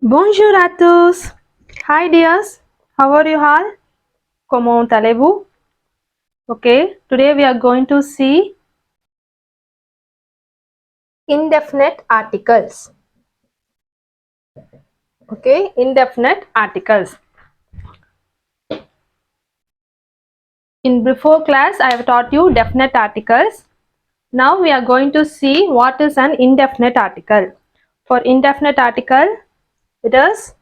Bonjour à tous. Hi dears. How are you all? Comment allez-vous? Okay, today we are going to see indefinite articles. Okay, indefinite articles. In before class, I have taught you definite articles. Now we are going to see what is an indefinite article. For indefinite article, it is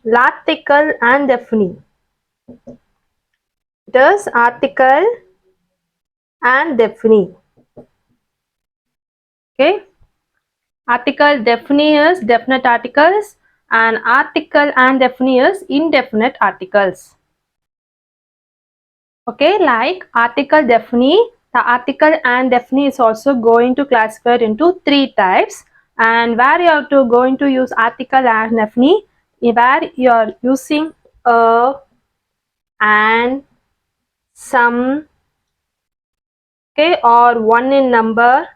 l'article and definite. It is article and definite. Okay. Article definite is definite articles and article and definite is indefinite articles. Okay, like article definite, the article and definite is also going to classify into three types, and where you are going to use article and definite, where you are using a, and, some, okay, or one in number,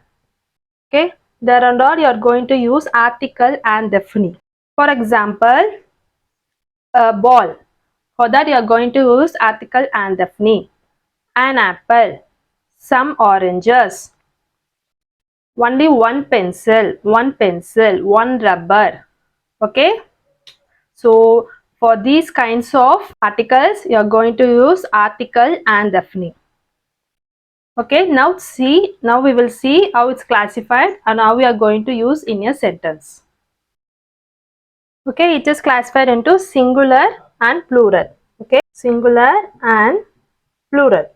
okay, there and all you are going to use article and definite. For example, a ball. For that you are going to use article and definite. An apple, some oranges, only one pencil, one rubber. Okay. So for these kinds of articles you are going to use article and definite. Okay. Now we will see how it's classified and how we are going to use in a sentence. Okay. It is classified into singular and plural. Okay. Singular and plural.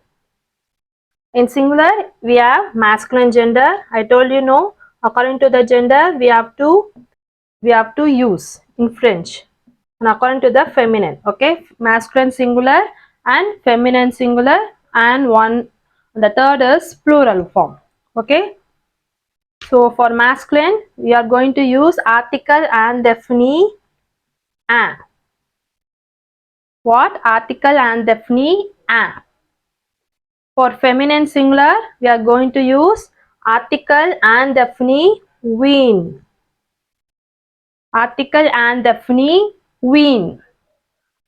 In singular, we have masculine gender. I told you no. According to the gender, we have to use in French. And according to the feminine, okay, masculine singular and feminine singular, and the third is plural form. Okay. So for masculine, we are going to use article and definite and. What? Article and definite and. For feminine singular, we are going to use article and definite ween. Article and definite ween.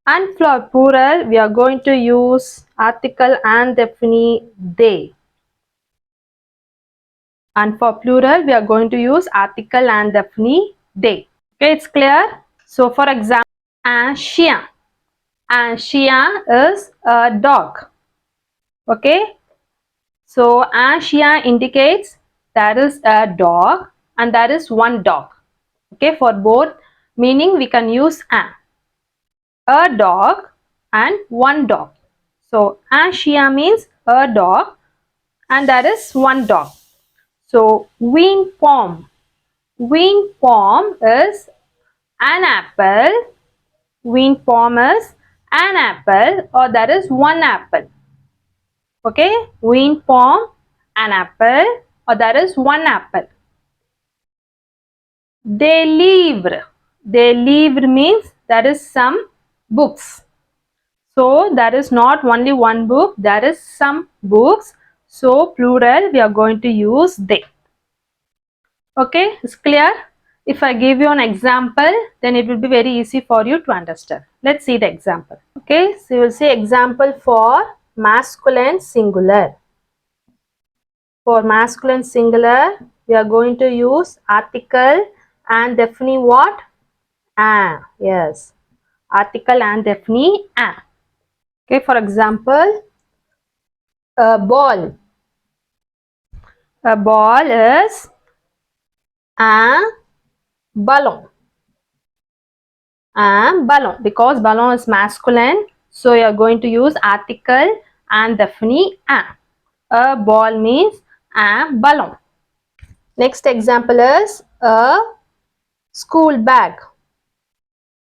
And for plural, we are going to use article and definite they. And for plural, we are going to use article and definite they. Okay, it's clear? So for example, un chien. Un chien is a dog. Okay. So un chien indicates there is a dog and there is one dog. Okay, for both meaning we can use un. A dog and one dog. So un chien means a dog and there is one dog. So wing pom. Wing pom is an apple. Wing pom is an apple or there is one apple. Okay, wing pom, an apple or there is one apple. Des livres. Des livres means there is some books. So there is not only one book, there is some books. So plural we are going to use they. Okay, it's clear? If I give you an example, then it will be very easy for you to understand. Let's see the example. Okay, so you will see example for masculine singular. For masculine singular, we are going to use article and definite what? An. Yes. Article and definite an. Okay, for example, a ball. A ball is a ballon. A ballon. Because ballon is masculine, so you are going to use article and definite an. A ball means a ballon. Next example is a school bag.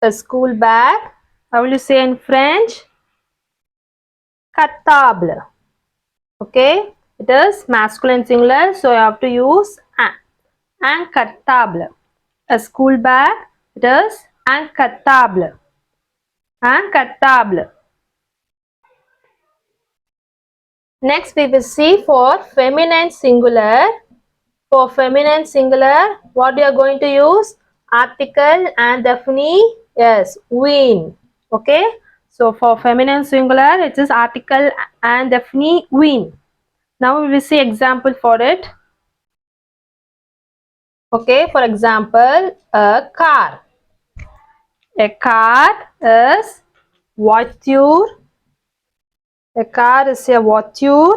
A school bag, how will you say in French? Cartable. Okay, it is masculine singular, so you have to use un. Un cartable. A school bag, it is un cartable. Un cartable. Next we will see for feminine singular. For feminine singular, what you are going to use? Article and definite, yes, win. Okay. So for feminine singular, it is article and definite win. Now we will see example for it. Okay, for example, a car. A car is voiture. A car is a voiture.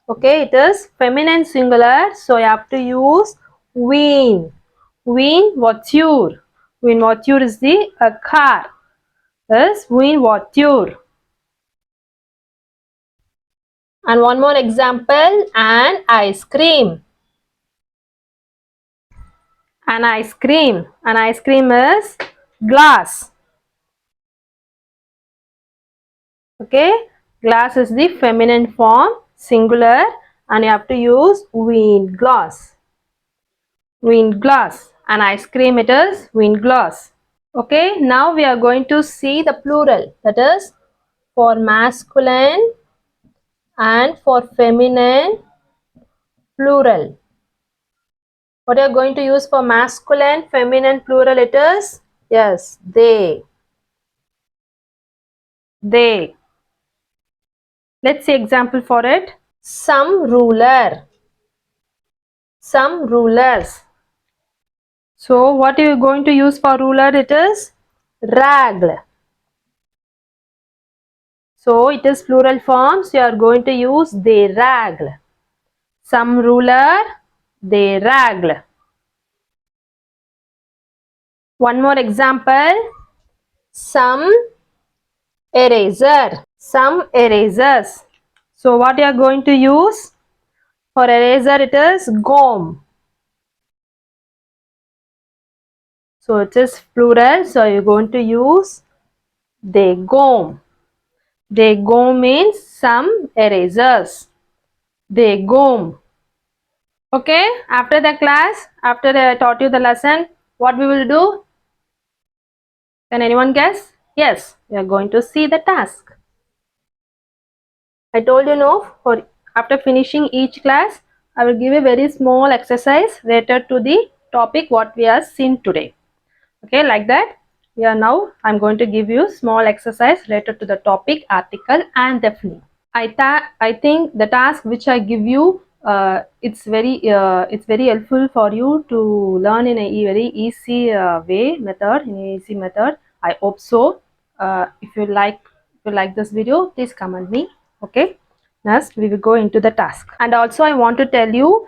Okay, it is feminine singular, so you have to use win. Win voiture. Win voiture is the a car. Is win voiture. And one more example, an ice cream. An ice cream. An ice cream is glass. Okay, glass is the feminine form, singular, and you have to use wine glass. Wine glass. An ice cream it is wine glass. Okay, now we are going to see the plural, that is for masculine and for feminine plural. What are you going to use for masculine, feminine plural? It is, yes, they. They. Let's see example for it. Some ruler. Some rulers. So what are you going to use for ruler? It is ragl. So it is plural form. So you are going to use they ragl. Some ruler, they ragl. One more example. Some eraser. Some erasers. So what you are going to use for eraser? It is gom. So it is plural. So you are going to use they gom. They gom means some erasers. They gom. Okay, after the class, after I taught you the lesson, what we will do? Can anyone guess? Yes, we are going to see the task. I told you no, for after finishing each class, I will give a very small exercise related to the topic what we have seen today. Okay, like that. Yeah, now I'm going to give you small exercise related to the topic, article and definite. I think the task which I give you, it's very helpful for you to learn in a very easy way method, in a easy method. I hope so. If you like this video, please comment me. Okay. Next, we will go into the task. And also, I want to tell you,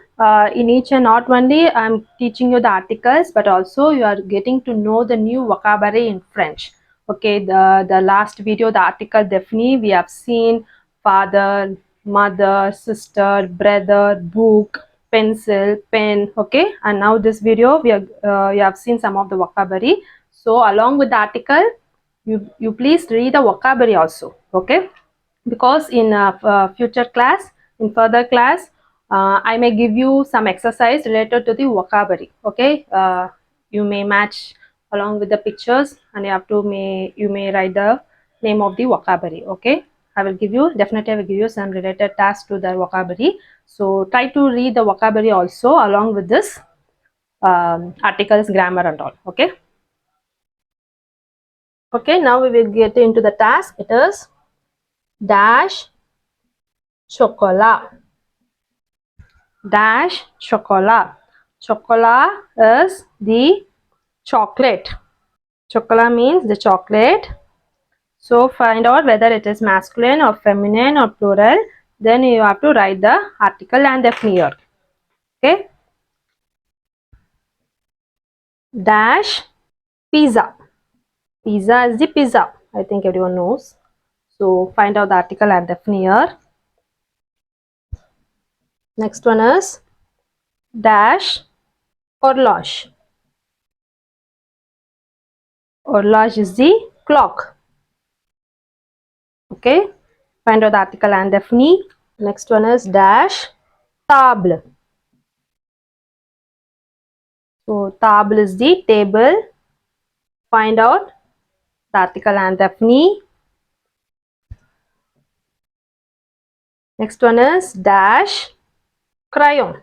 in each and not only I'm teaching you the articles, but also you are getting to know the new vocabulary in French. Okay, the last video, the article definitely we have seen father, mother, sister, brother, book, pencil, pen. Okay, and now this video we are you have seen some of the vocabulary. So along with the article, you please read the vocabulary also. Okay, because in future class, in further class, I may give you some exercise related to the vocabulary. Okay, you may match along with the pictures, and you may write the name of the vocabulary. Okay, I will give you, definitely I will give you some related tasks to the vocabulary. So try to read the vocabulary also along with this articles, grammar and all. Okay. Okay, now we will get into the task. It is dash chocolat. Dash chocolat. Chocolat is the chocolate. Chocolat means the chocolate. So find out whether it is masculine or feminine or plural. Then you have to write the article and definite. Okay. Dash pizza. Pizza is the pizza. I think everyone knows. So find out the article and definite. Next one is dash horloge. Horloge is the clock. Okay. Find out the article and definite. Next one is dash table. So table is the table. Find out the article and definite. Next one is dash crayon.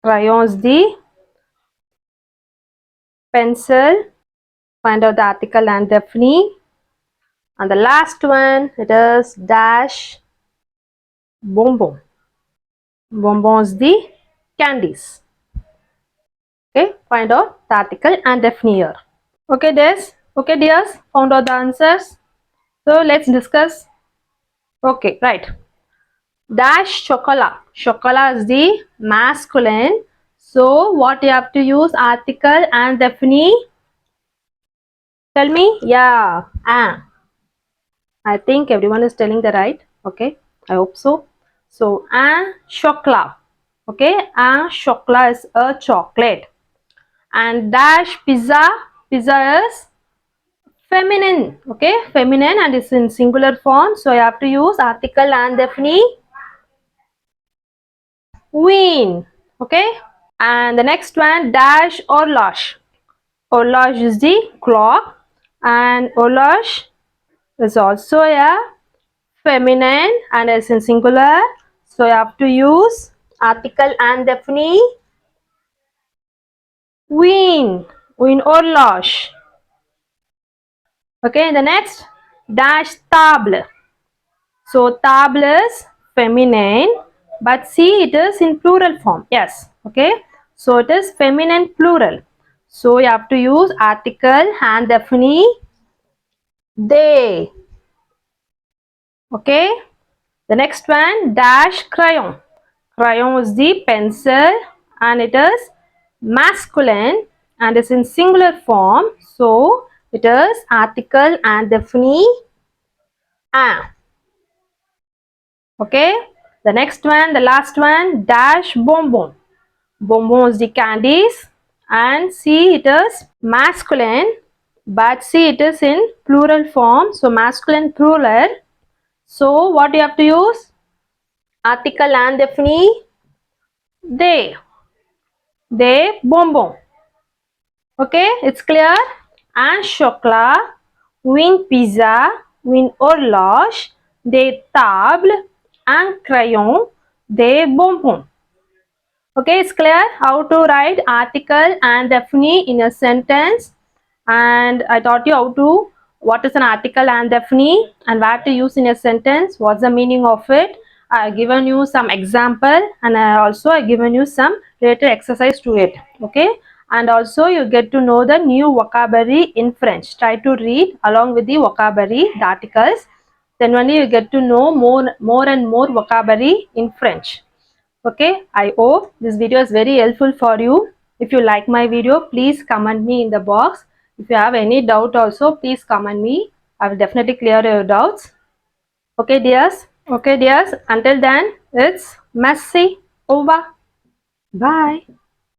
Crayon is the pencil. Find out the article and definite. And the last one, it is dash bonbon. Bonbons the candies. Okay, find out the article and definite here. Okay, dears, found out the answers. So let's discuss. Okay, right. Dash chocolate. Chocolate is the masculine. So what you have to use article and definite? Tell me. Yeah. I think everyone is telling the right. Okay. I hope so. So chocolate. Okay. Chocolate is a chocolate. And dash pizza. Pizza is feminine. Okay. Feminine and it's in singular form. So I have to use article and definite. Win. Okay. And the next one, dash horloge. Horloge is the clock, and horloge is also a feminine and is in singular. So you have to use article and definite. Win. Win horloge. Okay, the next, dash table. So table is feminine, but see it is in plural form. Yes. Okay. So it is feminine plural. So you have to use article and definite they. Okay. The next one, dash crayon. Crayon is the pencil and it is masculine and is in singular form. So it is article and definite un. Okay. The next one, the last one, dash bonbon. Bonbon is the candies and see it is masculine, but see it is in plural form. So masculine plural. So what you have to use? Article and definite they. They bonbon. Okay, it's clear. Un chocolat, une pizza, une horloge, des tables, un crayon, des bonbons. Okay, it's clear how to write article and definite in a sentence. And I taught you how to what is an article and definite and where to use in a sentence, what's the meaning of it. I have given you some example and I given you some related exercise to it. Okay, and also you get to know the new vocabulary in French. Try to read along with the vocabulary, the articles. Then only you get to know more and more vocabulary in French. Okay, I hope this video is very helpful for you. If you like my video, please comment me in the box. If you have any doubt also, please comment me. I will definitely clear your doubts. Okay, dears. Okay, dears. Until then, it's messy over. Bye.